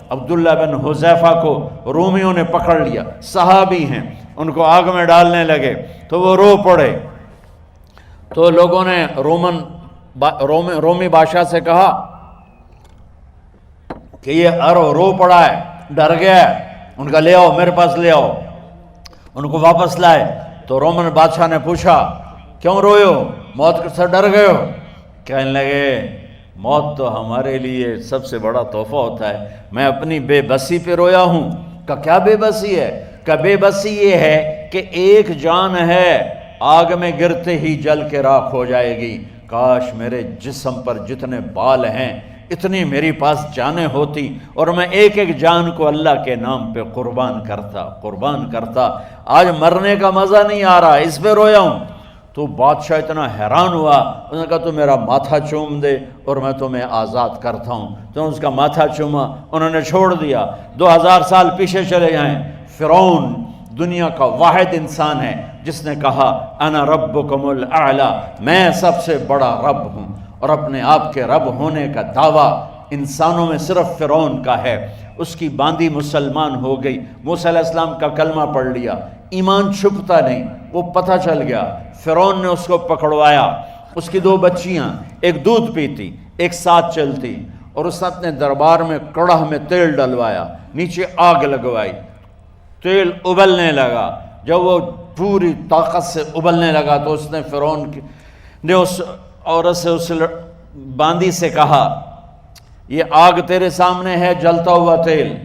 عبداللہ بن حذیفہ کو رومیوں نے پکڑ لیا، صحابی ہیں، ان کو آگ میں ڈالنے لگے تو وہ رو پڑے۔ تو لوگوں نے رومی بادشاہ سے کہا کہ یہ رو پڑا ہے، ڈر گیا ہے، ان کا لے آؤ، میرے پاس لے آؤ۔ ان کو واپس لائے تو رومن بادشاہ نے پوچھا کیوں روئے ہو، موت سے ڈر گئے ہو؟ کہنے لگے موت تو ہمارے لیے سب سے بڑا تحفہ ہوتا ہے، میں اپنی بے بسی پہ رویا ہوں۔ کہ کیا بے بسی ہے؟ کہ بے بسی یہ ہے کہ ایک جان ہے آگ میں گرتے ہی جل کے راکھ ہو جائے گی، کاش میرے جسم پر جتنے بال ہیں اتنی میری پاس جانیں ہوتی اور میں ایک ایک جان کو اللہ کے نام پہ قربان کرتا۔ آج مرنے کا مزہ نہیں آ رہا، اس پہ رویا ہوں۔ تو بادشاہ اتنا حیران ہوا، اس نے کہا تو میرا ماتھا چوم دے اور میں تمہیں آزاد کرتا ہوں۔ تو اس کا ماتھا چوما، انہوں نے چھوڑ دیا۔ 2000 سال پیچھے چلے جائیں، فرعون دنیا کا واحد انسان ہے جس نے کہا انا ربکم الاعلی، میں سب سے بڑا رب ہوں، اور اپنے آپ کے رب ہونے کا دعویٰ انسانوں میں صرف فرعون کا ہے۔ اس کی باندی مسلمان ہو گئی، موسیٰ علیہ السلام کا کلمہ پڑھ لیا، ایمان چھپتا نہیں، وہ پتہ چل گیا۔ فرعون نے اس کو پکڑوایا، اس کی 2 بچیاں، ایک دودھ پیتی ایک ساتھ چلتی، اور اس نے اپنے دربار میں کڑاہ میں تیل ڈلوایا، نیچے آگ لگوائی، تیل ابلنے لگا۔ جب وہ پوری طاقت سے ابلنے لگا تو اس نے فرعون نے اس عورت سے، اس باندی سے کہا یہ آگ تیرے سامنے ہے، جلتا ہوا تیل،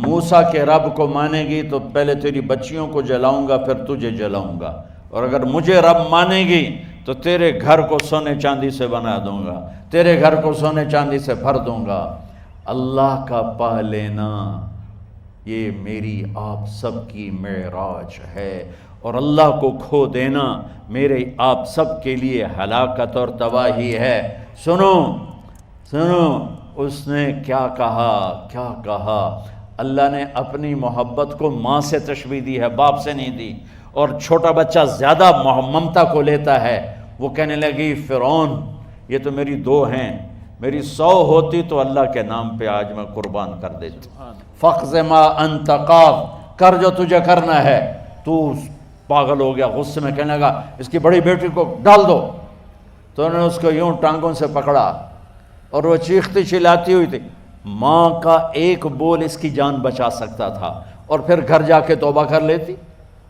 موسیٰ کے رب کو مانے گی تو پہلے تیری بچیوں کو جلاؤں گا پھر تجھے جلاؤں گا، اور اگر مجھے رب مانے گی تو تیرے گھر کو سونے چاندی سے بنا دوں گا، تیرے گھر کو سونے چاندی سے بھر دوں گا۔ اللہ کا پا لینا یہ میری آپ سب کی معراج ہے، اور اللہ کو کھو دینا میرے آپ سب کے لیے ہلاکت اور تباہی ہے۔ سنو اس نے کیا کہا؟ اللہ نے اپنی محبت کو ماں سے تشبیہ دی ہے، باپ سے نہیں دی، اور چھوٹا بچہ زیادہ ممتا کو لیتا ہے۔ وہ کہنے لگی فرعون یہ تو میری 2 ہیں، میری 100 ہوتی تو اللہ کے نام پہ آج میں قربان کر دیتی۔ فَقْضِ مَا أَنْتَ قَاضٍ، کر جو تجھے کرنا ہے۔ تو پاگل ہو گیا، غصے میں کہنے لگا اس کی بڑی بیٹی کو ڈال دو۔ تو انہوں نے اس کو یوں ٹانگوں سے پکڑا اور وہ چیختی چلاتی ہوئی تھی۔ ماں کا ایک بول اس کی جان بچا سکتا تھا، اور پھر گھر جا کے توبہ کر لیتی،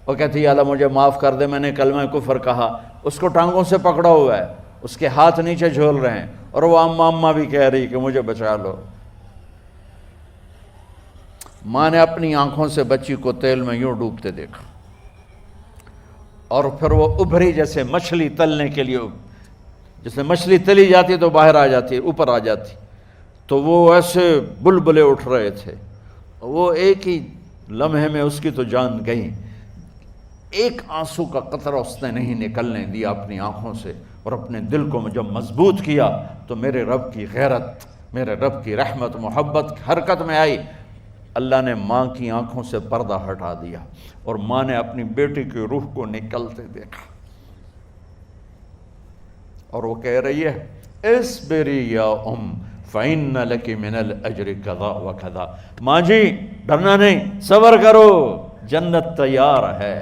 وہ کہتی یا اللہ مجھے معاف کر دے، میں نے کلمہ کفر کہا۔ اس کو ٹانگوں سے پکڑا ہوا ہے، اس کے ہاتھ نیچے جھول رہے ہیں، اور وہ اماں بھی کہہ رہی کہ مجھے بچا لو۔ ماں نے اپنی آنکھوں سے بچی کو تیل میں یوں ڈوبتے دیکھا، اور پھر وہ ابھری جیسے مچھلی تلنے کے لیے، جیسے مچھلی تلی جاتی تو باہر آ جاتی، اوپر آ جاتی، تو وہ ایسے بلبلے اٹھ رہے تھے۔ وہ ایک ہی لمحے میں اس کی تو جان گئی، ایک آنسو کا قطرہ اس نے نہیں نکلنے دیا اپنی آنکھوں سے، اور اپنے دل کو جب مضبوط کیا تو میرے رب کی غیرت، میرے رب کی رحمت محبت حرکت میں آئی۔ اللہ نے ماں کی آنکھوں سے پردہ ہٹا دیا، اور ماں نے اپنی بیٹی کی روح کو نکلتے دیکھا، اور وہ کہہ رہی ہے اصبری یا ام فإن لک من الأجر کذا وکذا، ماں جی ڈرنا نہیں، صبر کرو، جنت تیار ہے،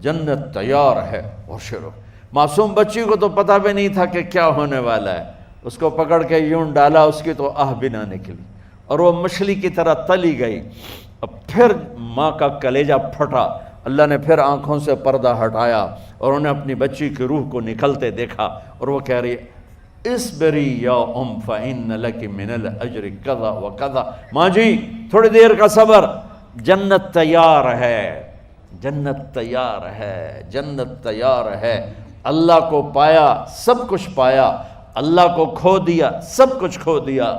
جنت تیار ہے۔ اور شروع معصوم بچی کو تو پتہ بھی نہیں تھا کہ کیا ہونے والا ہے، اس کو پکڑ کے یوں ڈالا، اس کی تو آہ بھی نہ نکلی، اور وہ مچھلی کی طرح تلی گئی۔ اب پھر ماں کا کلیجہ پھٹا، اللہ نے پھر آنکھوں سے پردہ ہٹایا، اور انہیں اپنی بچی کی روح کو نکلتے دیکھا، اور وہ کہہ رہی ہے اصبری یا ام فإن لک من الأجر کذا وکذا، ماں جی تھوڑی دیر کا صبر، جنت تیار ہے، جنت تیار ہے، جنت تیار ہے۔ اللہ کو پایا سب کچھ پایا، اللہ کو کھو دیا سب کچھ کھو دیا۔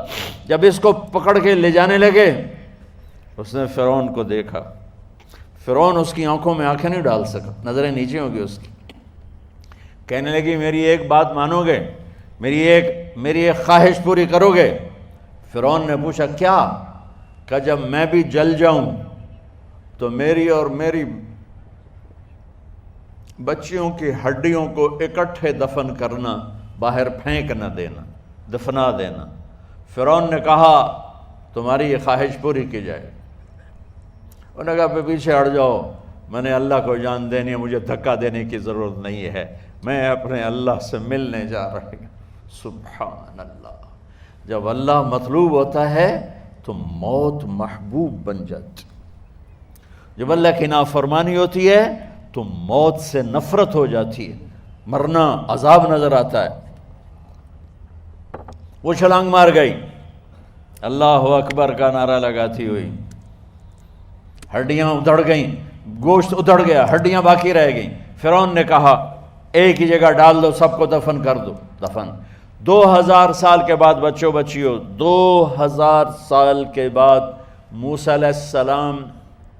جب اس کو پکڑ کے لے جانے لگے، اس نے فرعون کو دیکھا، فرعون اس کی آنکھوں میں آنکھیں نہیں ڈال سکا، نظریں نیچے ہوگی اس کی۔ کہنے لگی میری ایک بات مانو گے، میری ایک خواہش پوری کرو گے؟ فرعون نے پوچھا کیا؟ کہ جب میں بھی جل جاؤں تو میری اور میری بچیوں کی ہڈیوں کو اکٹھے دفن کرنا، باہر پھینک نہ دینا، دفنا دینا۔ فرعون نے کہا تمہاری یہ خواہش پوری کی جائے۔ انہوں نے کہا پہ پیچھے ہٹ جاؤ، میں نے اللہ کو جان دینی ہے، مجھے دھکا دینے کی ضرورت نہیں ہے، میں اپنے اللہ سے ملنے جا رہا ہوں۔ سبحان اللہ، جب اللہ مطلوب ہوتا ہے تو موت محبوب بن جاتی، جب اللہ کی نافرمانی ہوتی ہے تو موت سے نفرت ہو جاتی ہے، مرنا عذاب نظر آتا ہے۔ وہ چھلانگ مار گئی، اللہ اکبر کا نعرہ لگاتی ہوئی، ہڈیاں ادھڑ گئیں، گوشت ادھڑ گیا، ہڈیاں باقی رہ گئیں۔ فرعون نے کہا ایک ہی جگہ ڈال دو، سب کو دفن کر دو۔ دفن 2000 سال کے بعد، بچوں بچیوں، 2000 سال کے بعد، موسیٰ علیہ السلام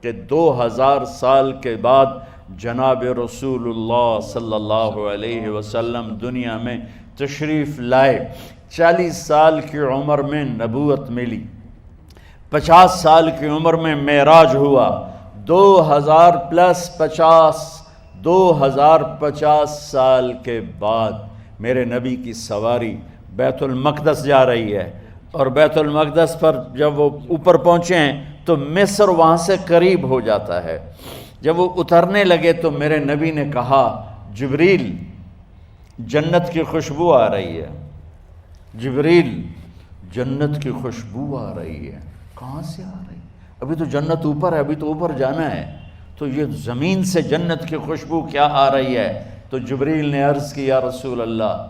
کے 2000 سال کے بعد جناب رسول اللہ صلی اللہ علیہ وسلم دنیا میں تشریف لائے۔ 40 سال کی عمر میں نبوت ملی، 50 سال کی عمر میں معراج ہوا، 2050 سال کے بعد میرے نبی کی سواری بیت المقدس جا رہی ہے، اور بیت المقدس پر جب وہ اوپر پہنچے ہیں تو مصر وہاں سے قریب ہو جاتا ہے۔ جب وہ اترنے لگے تو میرے نبی نے کہا جبریل جنت کی خوشبو آ رہی ہے، جبریل جنت کی خوشبو آ رہی ہے۔ کہاں سے آ رہی ہے؟ ابھی تو جنت اوپر ہے، ابھی تو اوپر جانا ہے، تو یہ زمین سے جنت کی خوشبو کیا آ رہی ہے؟ تو جبریل نے عرض کی یا رسول اللہ،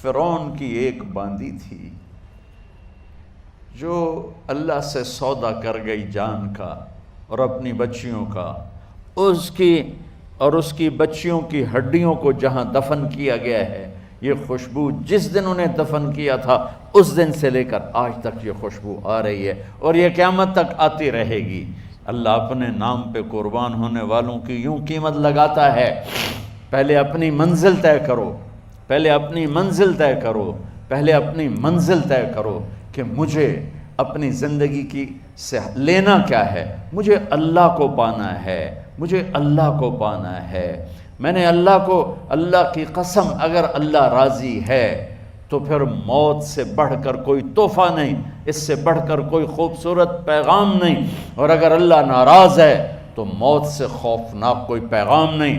فرعون کی ایک باندی تھی جو اللہ سے سودا کر گئی جان کا اور اپنی بچیوں کا، اس کی بچیوں کی ہڈیوں کو جہاں دفن کیا گیا ہے، یہ خوشبو جس دن انہیں دفن کیا تھا اس دن سے لے کر آج تک یہ خوشبو آ رہی ہے، اور یہ قیامت تک آتی رہے گی۔ اللہ اپنے نام پہ قربان ہونے والوں کی یوں قیمت لگاتا ہے، پہلے اپنی منزل طے کرو، پہلے اپنی منزل طے کرو، پہلے اپنی منزل طے کرو کہ مجھے اپنی زندگی کی سے لینا کیا ہے، مجھے اللہ کو پانا ہے، مجھے اللہ کو پانا ہے۔ میں نے اللہ کی قسم، اگر اللہ راضی ہے تو پھر موت سے بڑھ کر کوئی تحفہ نہیں، اس سے بڑھ کر کوئی خوبصورت پیغام نہیں، اور اگر اللہ ناراض ہے تو موت سے خوفناک کوئی پیغام نہیں۔